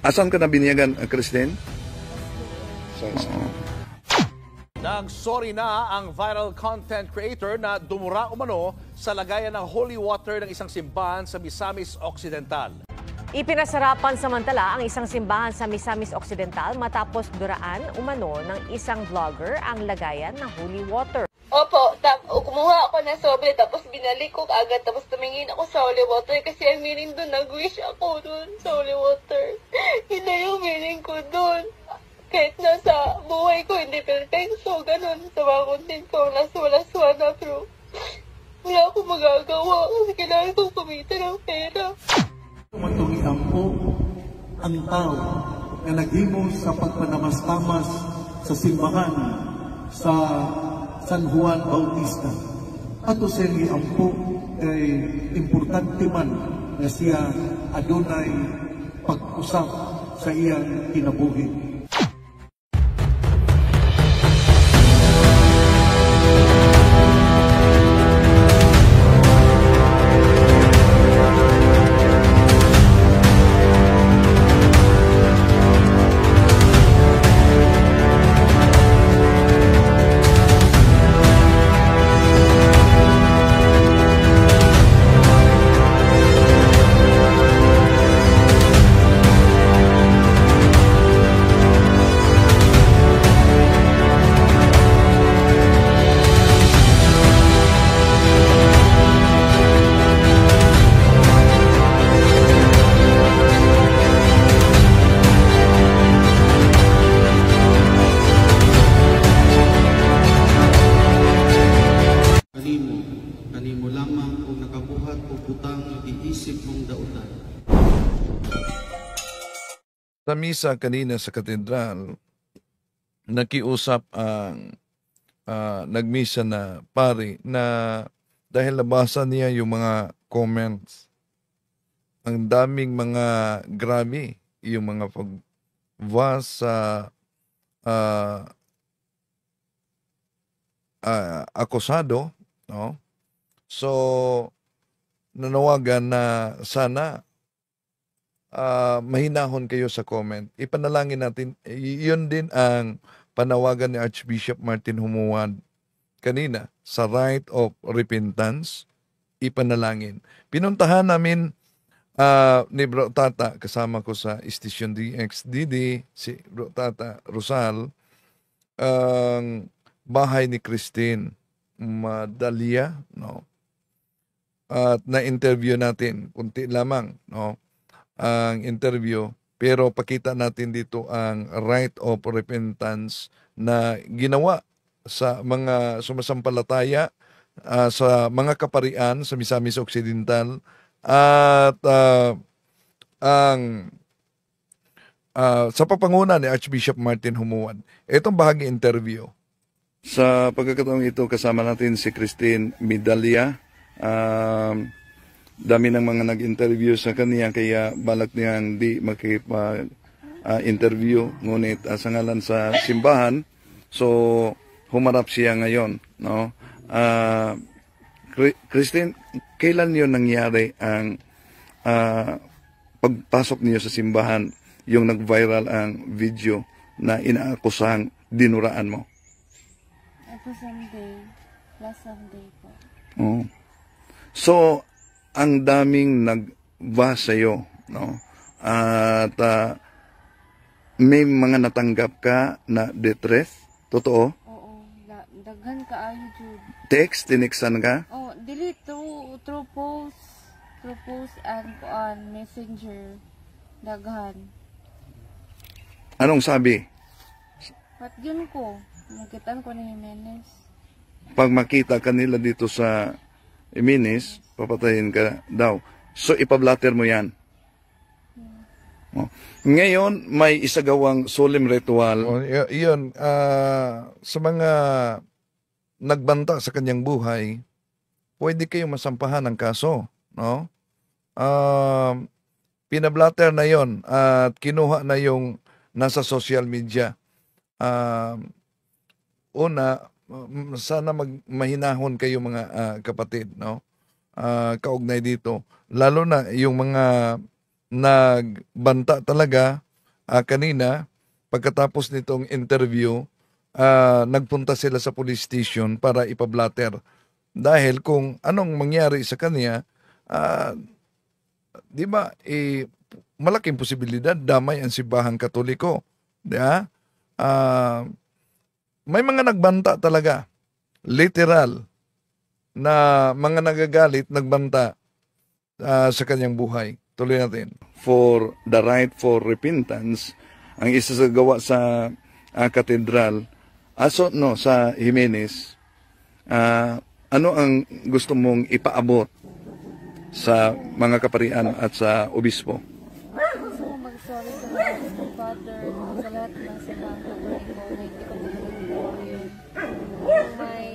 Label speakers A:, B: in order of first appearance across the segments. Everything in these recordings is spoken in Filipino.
A: Asan ka na biniyagan, Christine?
B: Nag-sorry na ang viral content creator na dumura umano sa lagayan ng holy water ng isang simbahan sa Misamis Occidental.
C: Ipinasarapan samantala ang isang simbahan sa Misamis Occidental matapos duraan umano ng isang vlogger ang lagayan ng holy water.
D: Opo, kumuha ako ng sobre tapos binalik ko agad tapos tumingin ako sa holy water kasi ang meaning doon, nag-wish ako doon sa holy water. Yun na yung meaning ko doon. Kahit nasa buhay ko hindi perfecto, ganun. Sa mga content ko, nasulaswa na pero wala akong magagawa kasi kailangan kong kumita ng pera.
E: Matungian po ang tao na naghimos sa pagpanamastamas sa simbahan sa San Juan Bautista. At usengian po ay importante man na siya adunay pag-usap sa iyang kinabuhi. Kanimo lamang kung nakabuhat o butang iisip mong dautan.
A: Sa misa kanina sa katedral, nakiusap ang nagmisa na pari na dahil nabasa niya yung mga comments, ang daming mga grabe, yung mga pag-was sa akusado, no? So, nanawagan na sana mahinahon kayo sa comment. Ipanalangin natin, yun din ang panawagan ni Archbishop Martin Humuad kanina sa right of repentance, ipanalangin. Pinuntahan namin ni Bro Tata, kasama ko sa Station DXDD, si Bro Tata Rosal, ang bahay ni Christine Madalia, no? At na-interview natin, kunti lamang, no? Ang interview, pero pakita natin dito ang right of repentance na ginawa sa mga sumasampalataya sa mga kaparian sa Misamis Occidental at sa papanguna ni Archbishop Martin Humuad. Itong bahagi interview. Sa pagkakataong ito, kasama natin si Christine Medalia. Dami ng mga nag-interview sa kanya, kaya balak niyang di makipag-interview. Ngunit sa ngalan sa simbahan, so humarap siya ngayon. No? Christine, kailan yun nangyari ang pagpasok niyo sa simbahan, yung nag-viral ang video na inaakusang dinuraan mo?
D: Ito Sunday, last Sunday po.
A: Oh. So, ang daming nag-va sa'yo, no? At may mga natanggap ka na death? Totoo?
D: Oo, daghan ka ayo jud.
A: Text, tinextan ka?
D: Oh, delete through post and messenger. Daghan.
A: Anong sabi?
D: Pat yun ko, nakitaan ko ni Jimenez.
A: Pag makita kanila dito sa Jimenez, papatayin ka daw. So, ipablatter mo yan. Oh. Ngayon, may isagawang solemn ritual. Oh, yun, sa mga nagbanta sa kanyang buhay, pwede kayong masampahan ng kaso. No? Pinablatter na yon at kinuha na yung nasa social media. Una, sana mahinahon kayo mga kapatid, no? Kaugnay dito. Lalo na yung mga nagbanta talaga kanina, pagkatapos nitong interview, nagpunta sila sa police station para ipablatter. Dahil kung anong mangyari sa kanya, di ba, malaking posibilidad damay ang simbahang Katoliko. Di ba? May mga nagbanta talaga. Literal na mga nagagalit, nagbanta sa kanyang buhay. Tuloy natin. For the right for repentance, ang isasagawa sa katedral, sa Jimenez, ano ang gusto mong ipaabot sa mga kaparian at sa obispo?
F: Gusto ko mag-sorry sa mga Father, sa lahat ng simbahang Katoliko na hindi ko pinagagawa yun. Kung may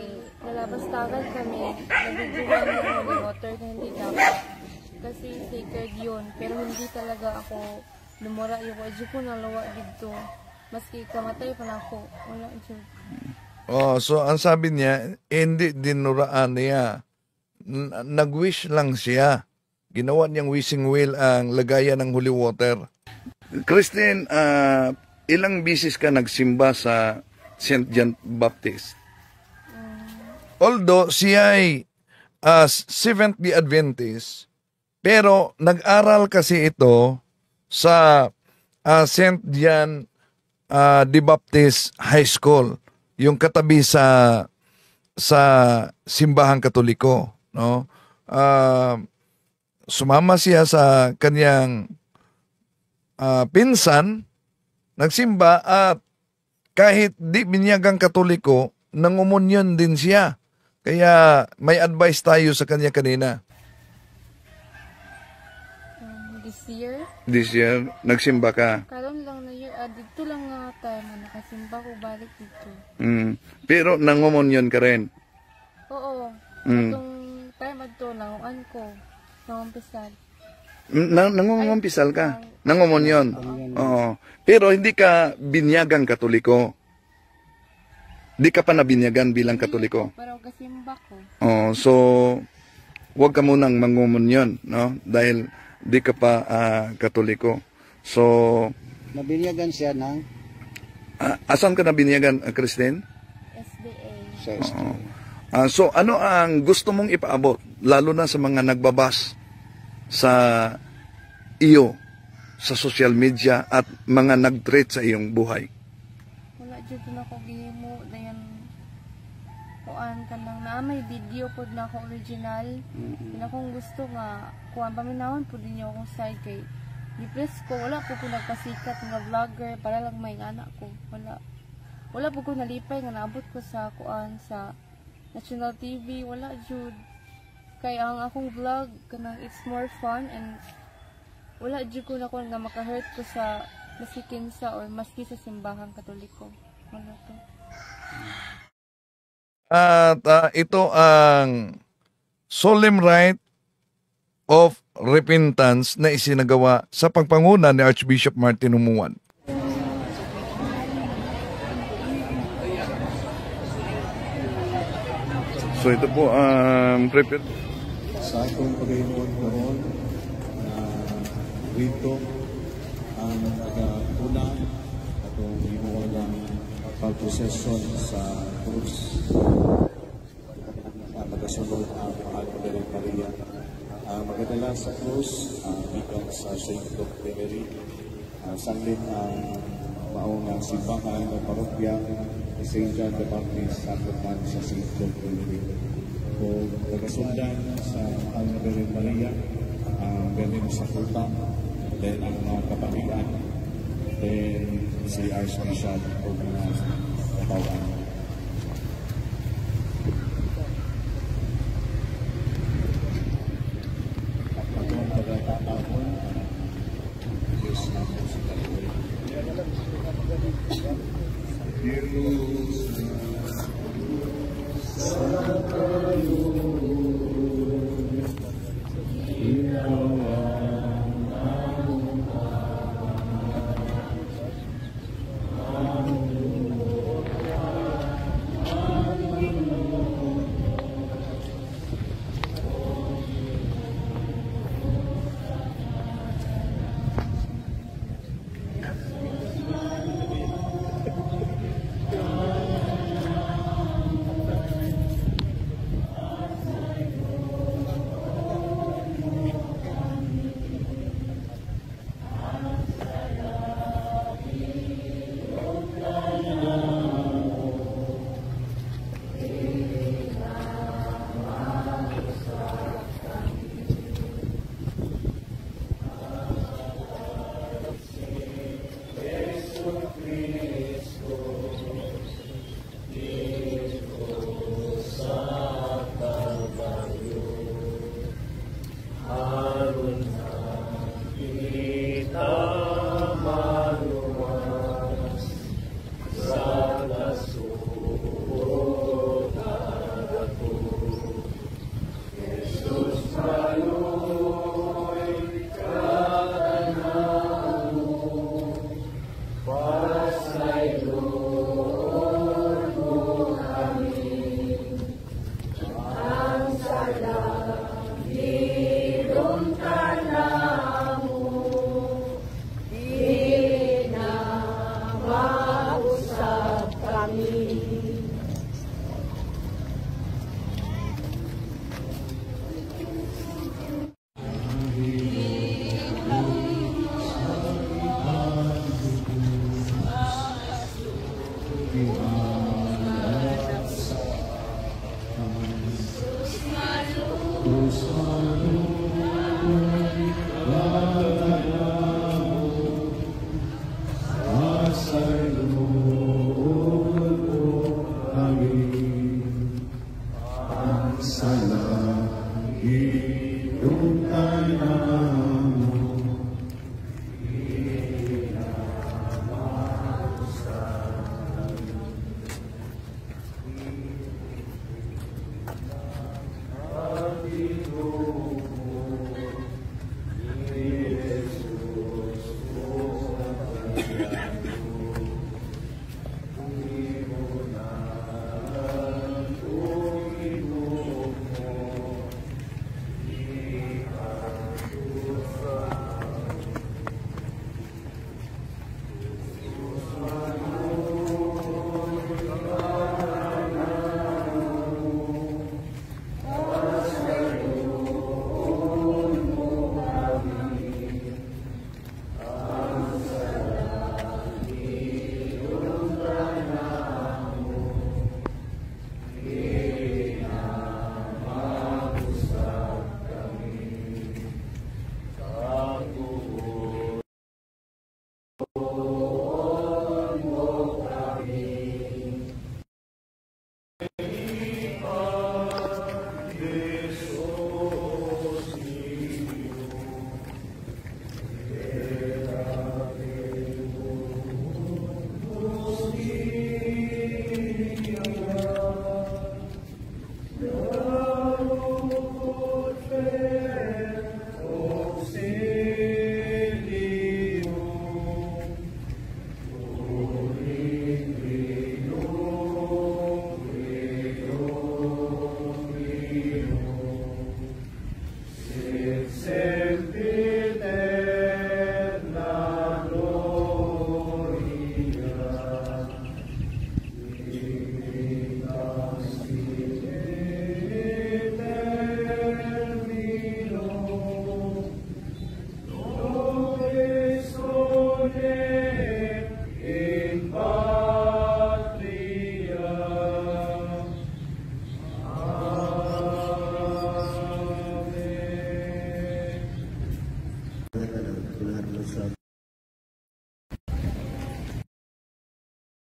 F: nalabastagan kami, nabiguan ng holy water na hindi dapat. Kasi sacred yun, pero hindi talaga ako lumura yung wadyo ko nalawa dito. Maski kamatay pa na ako, wala dyan.
A: So ang sabi niya, hindi dinuraan niya. Nag-wish lang siya. Ginawa niyang wishing well ang lagayan ng holy water. Christine, ilang bisis ka nagsimba sa St. John Baptist? Although siya ay Seventh-day Adventist, pero nag-aral kasi ito sa St. John the Baptist High School, yung katabi sa simbahang Katoliko, no? Sumama siya sa kanyang pinsan, nagsimba, at kahit di binyagang Katoliko, nangumunyon din siya. Kaya may advice tayo sa kanya kanina. This year, nagsimba ka.
F: Karon lang na year, dito lang nga time, nakasimba ko balik dito.
A: Pero nangumunyon ka rin.
F: Oo. Itong time adto, nanguan ko. Nangumpisal.
A: Nangungumpisal ka? Nangumunyon? Oo. Pero hindi ka binyagang Katoliko? Di ka pa nabinyagan bilang Katoliko?
F: Pero kasimba ko.
A: So, huwag ka munang mangumunyon, no? Dahil di ka pa Katoliko. So,
G: nabinyagan siya ng
A: asan ka nabinyagan, Christine?
F: SDA.
G: Sa SDA.
A: So, ano ang gusto mong ipaabot, lalo na sa mga nagbabas sa iyo, sa social media, at mga nag-threat sa iyong buhay?
F: Wala dyan na ako gihimo. Dayan, kuan ka lang na. May video po na ako original. Yun akong gusto nga, kuan paminahon po din niyo akong side kay di-press ko. Wala po ko nagpasikat nga vlogger para lang may anak ko. Wala po ko nalipay nga naabot ko sa kuan sa National TV. Wala jud. Kaya ang akong vlog kanang it's more fun, and wala jud ko na ko nga maka-hurt ko sa masikin sa or maski sa simbahang Katoliko. Wala to.
A: At ito ang solemn rite of repentance na isinagawa sa pagpanguna ni Archbishop Martin Humuan. So ito po ang
E: Sa akong pag-iingon karon na rito ang una atong himuon ng pagprosesyon sa krus. Magasunod ang Mahal na Birhen Maria. Magadala sa krus bilang sa St. Luke de Mary. Sanglin ang maunang simbahan ng parokya ni St. John the Baptist sa Tupan sa St. Luke de Mary. O pagasundan sa Mahal na Birhen Maria, galing sa kuta, then ang mga kapatian, then si Archbishop o mga katawan. Pagkong pagkakataon, Diyos na po si Kaliway.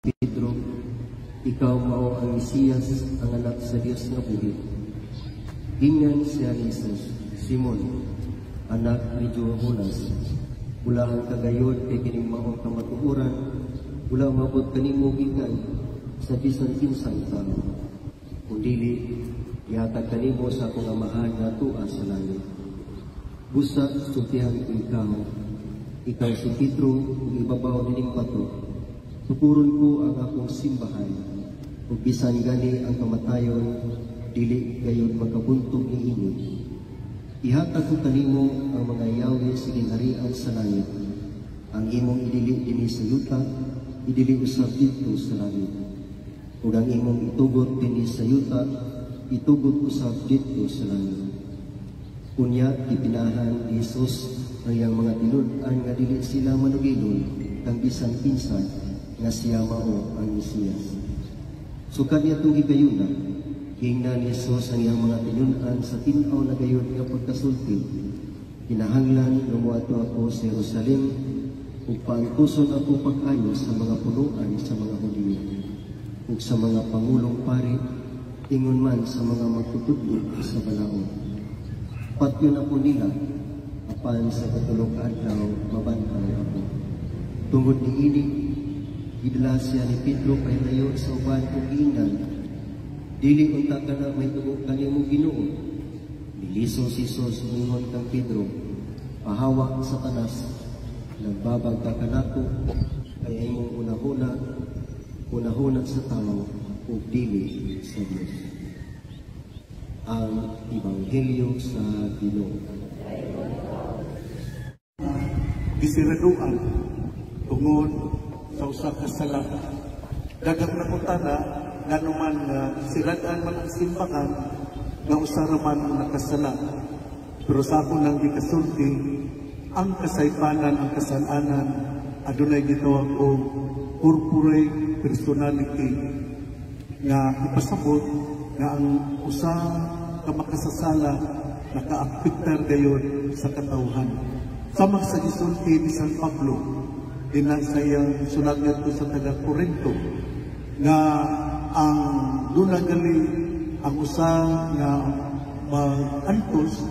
H: Pedro, ikaw mao ang Mesiyas, ang anak sa Dios nga buhi. Ingan siya ni Jesus, Simon, anak ni Jonas, mula ang kagayod kay kining maong kamatuoran, mula mabot kanimo gikan sa bisan kinsang tao. Kung dili, ihatag kanimo sa akong amahan na tua sa langit. Busa, sultihan ko ikaw si Pedro, kung ibabaw nining bato, tukuron ko ang akong simbahan, ug bisan gani ang kamatayon, dili gayon makabuntog niini. Ihatag ko kanimo ang mga yawi sa ginharian sa langit. Ang imong idili dinhi sa yuta, idili usab dito sa langit. Ug ang imong itugot dinhi sa yuta, itugot usab dito sa langit. Unya ipinahan ni Jesus ang iyang mga tinud-an nga dili sila manugilon kang bisan pinsan nga siya mao ang Mesiyas. Sukad niya itong higayuna, hingna ni Jesus ang iyang mga tinud-an sa tinaw na gayon nga pagkasulti. Kinahanglan lumuato ako sa Jerusalem ug paantuson ako pag-ayo sa mga punuan sa mga Hudiyo ug sa mga pangulong pari, ingon man sa mga magtutudlo sa balaod. Patyon ako nila, apan sa katulong adlaw mabantay ako. Tungod niini, gidala siya ni Pedro pahilayo sa uban kong giingnan. Dili unta ka na may tugog kanimo Ginoo. Niliso si Jesus ingon kang Pedro, pahawak sa tanas, nagbabag ka kanako, kaya imong unahuna sa tao, ug dili sa Dios. Ang Ebanghelyo sa Ginoo.
E: Gisiraduan tungod sa usa ka sala. Daghang nakutana nganuman nga siradan man ang simbahan nga usa ra man nakasala. Pero sa ako nang gikasulti, ang kasaypanan, ang kasalanan adunay gitawag og corporate personality nga ipasabot nga ang usa ka makasasala nakaapektar gayon sa katawhan. Sama sa gisulti ni San Pablo dinang sa iyang sulat ngadto sa taga Corinto nga ang dunagali ang usa nga mag-antos,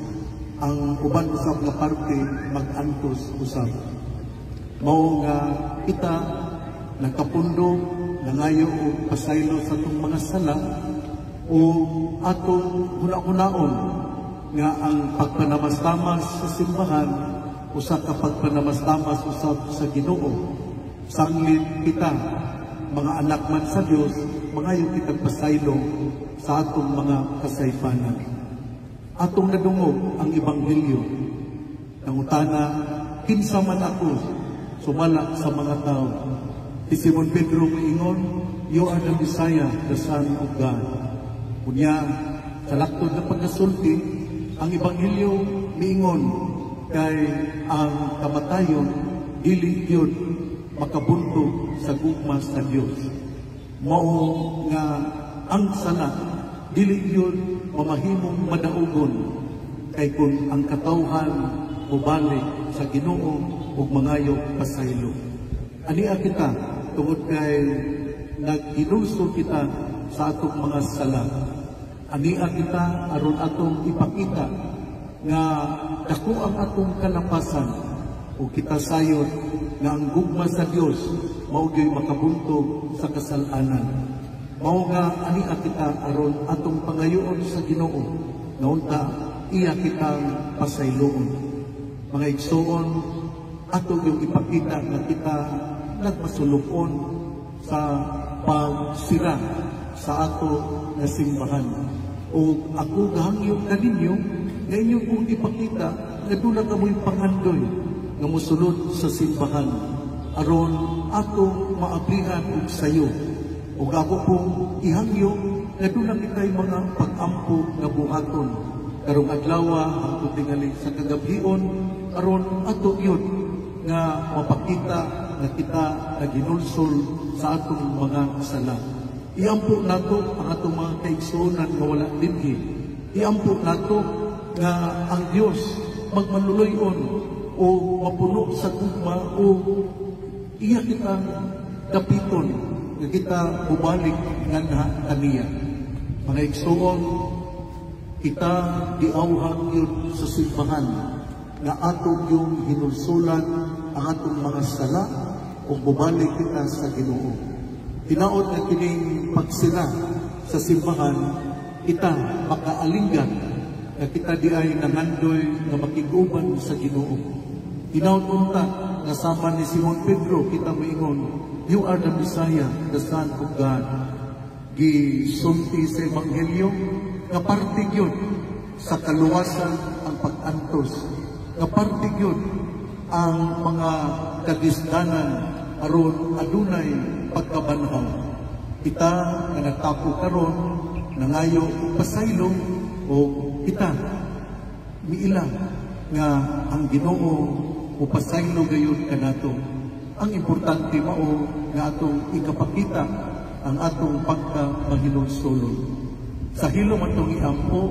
E: ang uban usab nga parte mag-antos usab. Mao nga kita nagkapundong nangayo og pasaylo sa itong mga sala o atong huna-hunaon nga ang pagpanamastamas sa simbahan usa ka pagpanamastamas usab sa Ginoo. Sanglit kita mga anak man sa Dios, mangayo kitag pasaylo sa atong mga kasaypanan. Atong nadungog ang Ebanghelyo. Nangutana, kinsa man ako sumala sa mga tao. Si Simon Pedro moingon, "You are the Messiah, the Son of God." Kunya, sa laktod na pagkasulti, ang Ebanghelyo miingon kay ang kamatayon dili yun makabuntog sa gugma sa Dios. Mao nga ang sala dili yun mamahimong madaugon kay kung ang katawhan mobalik sa Ginoo ug mangayo pasaylo.
I: Ania kita tungod kay naghinulsol kita sa atong mga sala. Ania kita aron atong ipakita nga dako ang atong kalapasan o kita sayot nga ang gugma sa Dios mao gyud makabuntog sa kasalanan. Mao nga ania kita aron atong pangayoon sa Ginoo nga unta iya kitang pasayloon. Mga igsoon, ato yung ipakita na kita nagmasulukon sa pagsira sa ato na simbahan. O ako gahangyo kaninyo na inyo kong ipakita na doon na kamo'y pangandoy na musulod sa simbahan aron ato maablihan og sayo. O ako pong ihangyo na doon na kita'y mga pag-ampo na buhaton karong adlaw hangtod tingali sa kagabion aron ato yun nga mapakita na kita naginulsol sa atong mga sala. Iampo nato ang atong mga kaigsuonan nga wala dinhi. Iampo nato nga ang Dios magmanuluyon o mapuno sa gugma o iya kita dapiton nga kita bumalik nga kaniya. Mga igsuon, kita giawhang yun sa simbahan na atong yung hinulsulan ang atong mga sala kung bumalik kita sa Ginoo. Tinaod na kining pagsila sa simbahan, kita makaalinggan na kita di ay nangandoy na makiguban sa Ginoo. Tinaod unta na sama ni Simon Pedro, kita maingon, you are the Messiah, the Son of God. Gisulti sa Ebanghelyo, nga parte yun sa kaluwasan ang pag-antos. Nga parte yun ang mga kadisdanan aron adunay pagkabanhaw. Kita nga nagtapo karon nangayo pasaylo o kita miilang nga ang Ginoo o pasaylo gayon kanato. Ang importante mao nga atong ikapakita ang atong pagka-mahinulsulon. Sa hilom atong iampo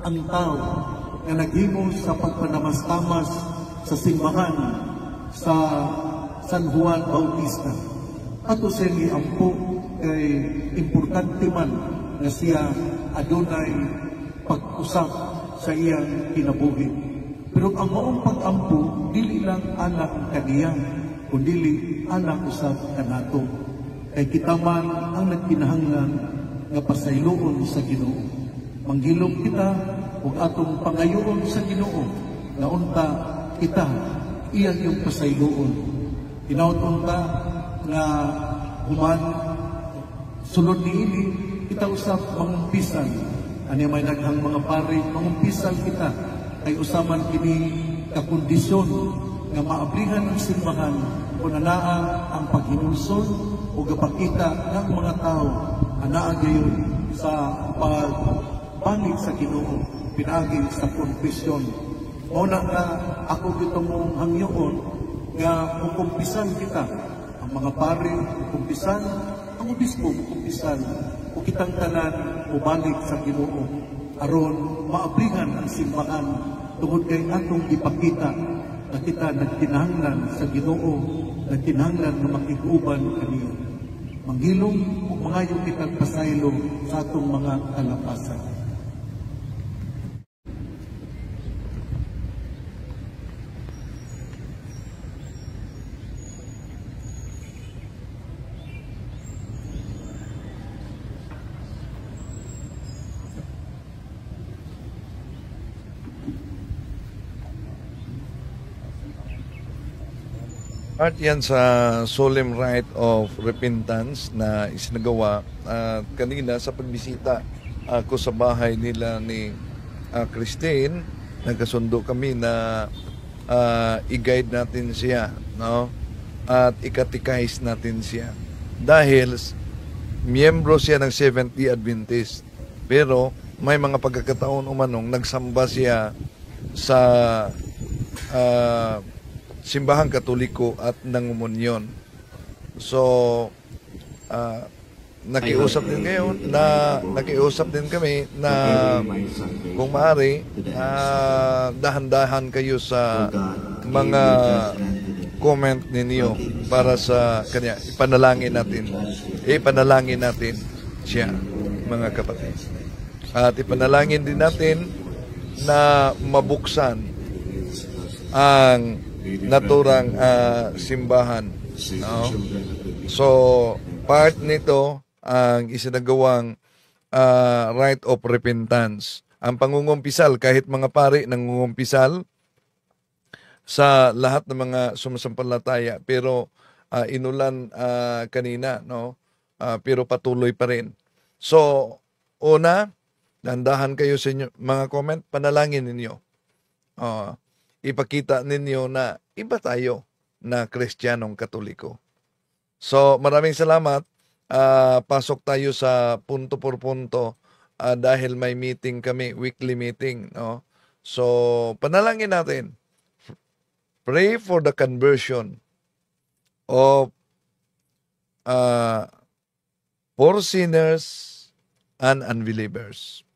I: ang tao nga naghimo sa pagpanamastamas sa simbahan sa San Juan Bautista. Ato sa iampo kay importante man nga siya adunay pag-usap sa iyang kinabuhi. Pero ang maong pag-ampo dili lang anak kaniya kundi anak usab kanato. Kay kita man ang nagkinahanglan nga pasayloon sa Ginoo. Manghilom kita ug atong pangayoon sa Ginoo nga unta kita iyang yung pasayloon. Tinaod unta nga human sulod niini kita usab mangumpisan. Ani may daghang mga pari mangumpisan kita kay usaman kini kakondisyon nga maabrihan ang simbahan kung anaa ang paghinulsol o gapakita ng mga tao anaa gayon sa pagbalik sa Ginoo pinagi sa konfesyon. Una nga ako dito mong hangyoon nga kukumpisan kita ang mga pari, kukumpisan ang obispo, kukumpisan o kitang tanan bumalik sa Ginoo aron maabrihan ang simbahan tungod kay atong ipakita na kita nagkinahanglan sa Ginoo, nagkinahanglan na makiguban kaniya. Manghilom o mangayong kitang pasaylo sa atong mga kalapasan.
A: Part yan sa solemn rite of repentance na isinagawa kanina sa pagbisita ako sa bahay nila ni Christine. Nagkasundo kami na i-guide natin siya, no? At ikatikais natin siya. Dahil miyembro siya ng Seventh-day Adventist. Pero may mga pagkakataon umanong nagsamba siya sa simbahang Katoliko at nangumunyon. So, nakiusap din ngayon nakiusap din kami na kung maaari dahan-dahan kayo sa mga comment ninyo para sa kanya. Ipanalangin natin siya, mga kapatid. At ipanalangin din natin na mabuksan ang naturang simbahan. No? So, part nito ang isinagawang rite of repentance. Ang pangungumpisal, kahit mga pari nangungumpisal sa lahat ng mga sumasampalataya, pero inulan kanina, no? Pero patuloy pa rin. So, una, dandahan kayo sa inyo, mga comment, panalangin ninyo. Ipakita ninyo na iba tayo na Kristiyanong Katoliko. So, maraming salamat. Pasok tayo sa punto por punto dahil may meeting kami, weekly meeting. No? So, panalangin natin. Pray for the conversion of for sinners and unbelievers.